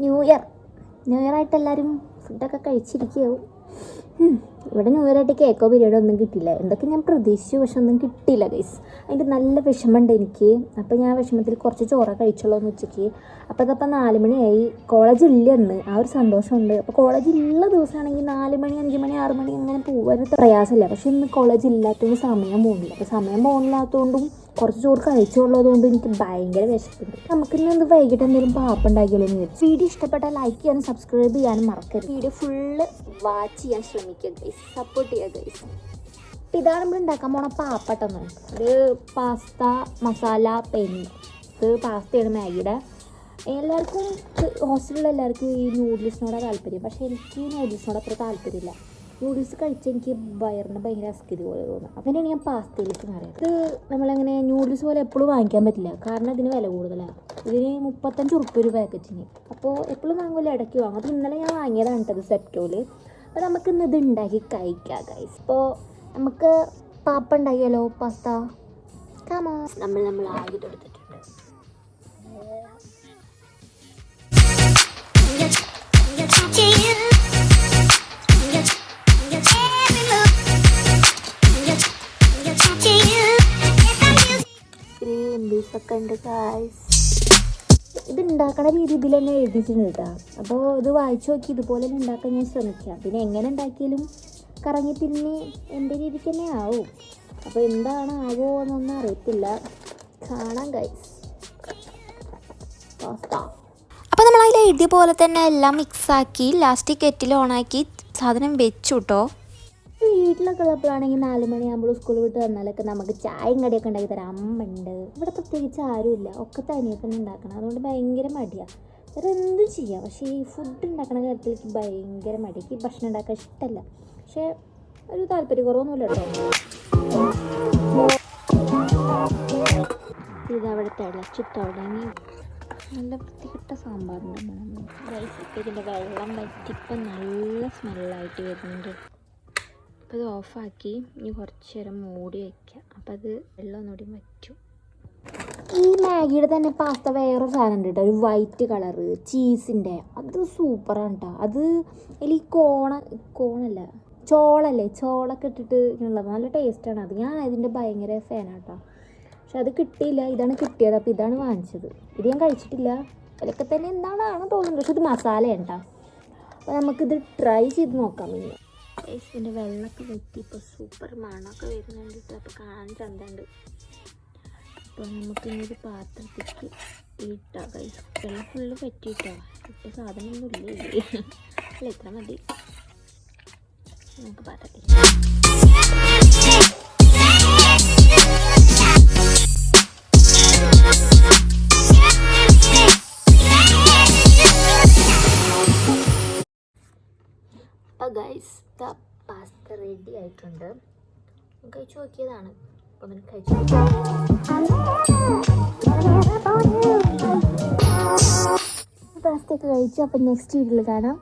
New year ആയിട്ട് എല്ലാവരും ഫുഡൊക്കെ കഴിച്ചിരിക്കുകയാവും. ഇവിടെ ന്യൂ ഇയർ ആയിട്ട് കേക്കോ ബിരിയാണി ഒന്നും കിട്ടില്ല. എന്തൊക്കെ ഞാൻ പ്രതീക്ഷിച്ചു, പക്ഷെ ഒന്നും കിട്ടിയില്ല ഗൈസ്. അതിൻ്റെ നല്ല വിഷമമുണ്ട് എനിക്ക്. അപ്പോൾ ഞാൻ വിഷമത്തിൽ കുറച്ച് ചോറ കഴിച്ചുള്ളൂ എന്ന് ഉച്ചയ്ക്ക്. അപ്പോൾ അതപ്പോൾ 4 മണിയായി. കോളേജ് ഇല്ല എന്ന് ആ ഒരു സന്തോഷമുണ്ട്. അപ്പോൾ കോളേജ് ഉള്ള ദിവസമാണെങ്കിൽ 4 മണി 5 മണി 6 മണി അങ്ങനെ പോകാൻ പ്രയാസമില്ല. പക്ഷെ ഇന്ന് കോളേജ് ഇല്ലാത്തതുകൊണ്ട് സമയം പോകുന്നില്ല. അപ്പോൾ സമയം പോകുന്നില്ലാത്തതുകൊണ്ടും കുറച്ച് ചോറ് കഴിച്ചുള്ളതുകൊണ്ട് എനിക്ക് ഭയങ്കര വിശപ്പുണ്ട്. നമുക്കിന്ന് എന്ത് വൈകിട്ട് എന്തെങ്കിലും പാപ്പുണ്ടാക്കിയല്ലോ എന്ന് വിചാരിച്ചു. വീഡിയോ ഇഷ്ടപ്പെട്ടാൽ ലൈക്ക് ചെയ്യാനും സബ്സ്ക്രൈബ് ചെയ്യാനും മറക്കരുത്. വീഡിയോ ഫുള്ള് വാച്ച് ചെയ്യാൻ ശ്രമിക്കുക ഗൈസ്, സപ്പോർട്ട് ചെയ്യുക ഗൈസ്. അപ്പോൾ ഇതാണ് നമ്മൾ ഉണ്ടാക്കാൻ പോണ പാപ്പട്ടെന്ന്. ഇത് പാസ്ത മസാല പെനി. ഇത് പാസ്തയാണ് മാഗിയുടെ. എല്ലാവർക്കും ഹോസ്റ്റലിലുള്ള എല്ലാവർക്കും ഈ നൂഡിൽസിനോടാണ് താല്പര്യം. പക്ഷേ എനിക്ക് നൂഡിൽസിനോട് അത്ര താല്പര്യമില്ല. നൂഡിൽസ് കഴിച്ചാൽ എനിക്ക് വയറിന് ഭയങ്കര അസ്കതി പോലെ തോന്നും. അങ്ങനെയാണ് ഞാൻ പാസ്തയിലേക്ക് മാറിയത്. ഇത് നമ്മളങ്ങനെ നൂഡിൽസ് പോലെ എപ്പോഴും വാങ്ങിക്കാൻ പറ്റില്ല, കാരണം ഇതിന് വില കൂടുതലാണ്. ഇതിന് 35 ഉറുപ്പിക ഒരു പാക്കറ്റിന്. അപ്പോൾ എപ്പോഴും വാങ്ങുമല്ലോ, ഇടയ്ക്ക് വാങ്ങും. അപ്പോൾ ഇന്നലെ ഞാൻ വാങ്ങിയതാണ് കേട്ടത് സെപ്റ്റോല്. അപ്പോൾ നമുക്ക് ഇന്ന് ഇത് ഉണ്ടാക്കി കഴിക്കാം ഗൈസ്. ഇപ്പോൾ നമുക്ക് പാപ്പ ഉണ്ടാക്കിയാലോ, പാസ്ത. കമോ നമ്മൾ ആയിട്ട് എടുത്തിട്ടുണ്ട്. ഒക്കെ ഉണ്ട് ഗൈസ്. ഇത് ഉണ്ടാക്കണ രീതി ഇതിൽ തന്നെ എഴുതിയിട്ടുണ്ട് കേട്ടോ. അപ്പോൾ ഇത് വായിച്ചു നോക്കി ഇതുപോലെ തന്നെ ഉണ്ടാക്കാൻ ഞാൻ ശ്രമിക്കാം. പിന്നെ എങ്ങനെ ഉണ്ടാക്കിയാലും കറങ്ങി തിരിഞ്ഞ് എൻ്റെ രീതിക്ക് തന്നെ ആവും. അപ്പോൾ എന്താണ് ആവോ എന്നൊന്നും അറിയത്തില്ല. കാണാം ഗൈസ്. പാസ്ത. അപ്പോൾ നമ്മൾ അതിൽ എഴുതിയ പോലെ തന്നെ എല്ലാം മിക്സാക്കി ലാസ്റ്റ് കെറ്റിൽ ഓണാക്കി സാധനം വെച്ചു കേട്ടോ. വീട്ടിലൊക്കെ ഉള്ളപ്പോഴാണെങ്കിൽ 4 മണിയാകുമ്പോൾ സ്കൂൾ വിട്ട് വന്നാലൊക്കെ നമുക്ക് ചായയും കടിയൊക്കെ ഉണ്ടാക്കി തരാം. അമ്മ ഉണ്ട്. ഇവിടെ പ്രത്യേകിച്ച് ആരുമില്ല, ഒക്കെ തനിയെ തന്നെ ഉണ്ടാക്കണം. അതുകൊണ്ട് ഭയങ്കര മടിയാണ്. വേറെ എന്തും ചെയ്യാം, പക്ഷേ ഈ ഫുഡ് ഉണ്ടാക്കുന്ന കാര്യത്തിൽ എനിക്ക് ഭയങ്കര മടി. എനിക്ക് ഭക്ഷണം ഉണ്ടാക്കാൻ ഇഷ്ടമല്ല, പക്ഷേ ഒരു താല്പര്യക്കുറവൊന്നുമില്ല കേട്ടോ. ഇതവിടെ തിളച്ച് തുടങ്ങി. നല്ല വൃത്തികെട്ട സാമ്പാറിൻ്റെ ഇതിൻ്റെ വെള്ളം വറ്റിപ്പം നല്ല സ്മെല്ലായിട്ട് വരുന്നുണ്ട്. അപ്പോൾ ഇത് ഓഫാക്കി ഇനി കുറച്ച് നേരം മൂടി വയ്ക്കാം. അപ്പോൾ അത് വെള്ളം ഒന്നുകൂടി വറ്റും. ഈ മാഗിയുടെ തന്നെ പാസ്ത വേറൊരു സാധനം ഉണ്ട് കേട്ടോ, ഒരു വൈറ്റ് കളറ് ചീസിൻ്റെ. അത് സൂപ്പറാണ് കേട്ടോ. അത് അതിൽ ഈ കോണല്ല ചോളൊക്കെ ഇട്ടിട്ട് ഉള്ളത് നല്ല ടേസ്റ്റാണ്. അത് ഞാൻ അതിൻ്റെ ഭയങ്കര ഫാനാണ് കേട്ടോ. പക്ഷെ അത് കിട്ടിയില്ല, ഇതാണ് കിട്ടിയത്. അപ്പോൾ ഇതാണ് വാങ്ങിച്ചത്. ഇത് ഞാൻ കഴിച്ചിട്ടില്ല. അതിലൊക്കെ തന്നെ എന്താണെന്ന് തോന്നുന്നുണ്ട്, പക്ഷെ ഇത് മസാലയാണ് കേട്ടോ. അപ്പോൾ നമുക്കിത് ട്രൈ ചെയ്ത് നോക്കാം. ഇനി ഇതിൻ്റെ വെള്ളമൊക്കെ വറ്റി ഇപ്പോൾ സൂപ്പർ മണമൊക്കെ വരുന്നുണ്ട് കേട്ടോ. അപ്പോൾ കാണാൻ ചന്തമുണ്ട്. അപ്പോൾ നമുക്കിങ്ങനൊരു പാത്രത്തേക്ക് ഇട്ടാം ഗൈസ്. വെള്ളം ഫുള്ള് വറ്റിയിട്ടോ. ഇട്ട സാധനമൊന്നും ഇല്ലേ, അല്ല ഇത്ര മതി. നമുക്ക് പാത്രത്തിൽ ഗൈസ് പാസ്ത റെഡി ആയിട്ടുണ്ട്. കഴിച്ചു നോക്കിയതാണ്. അപ്പം കഴിച്ചു പാസ്തയൊക്കെ കഴിച്ചു. അപ്പം നെക്സ്റ്റ് വീഡിയോയിൽ കാണാം.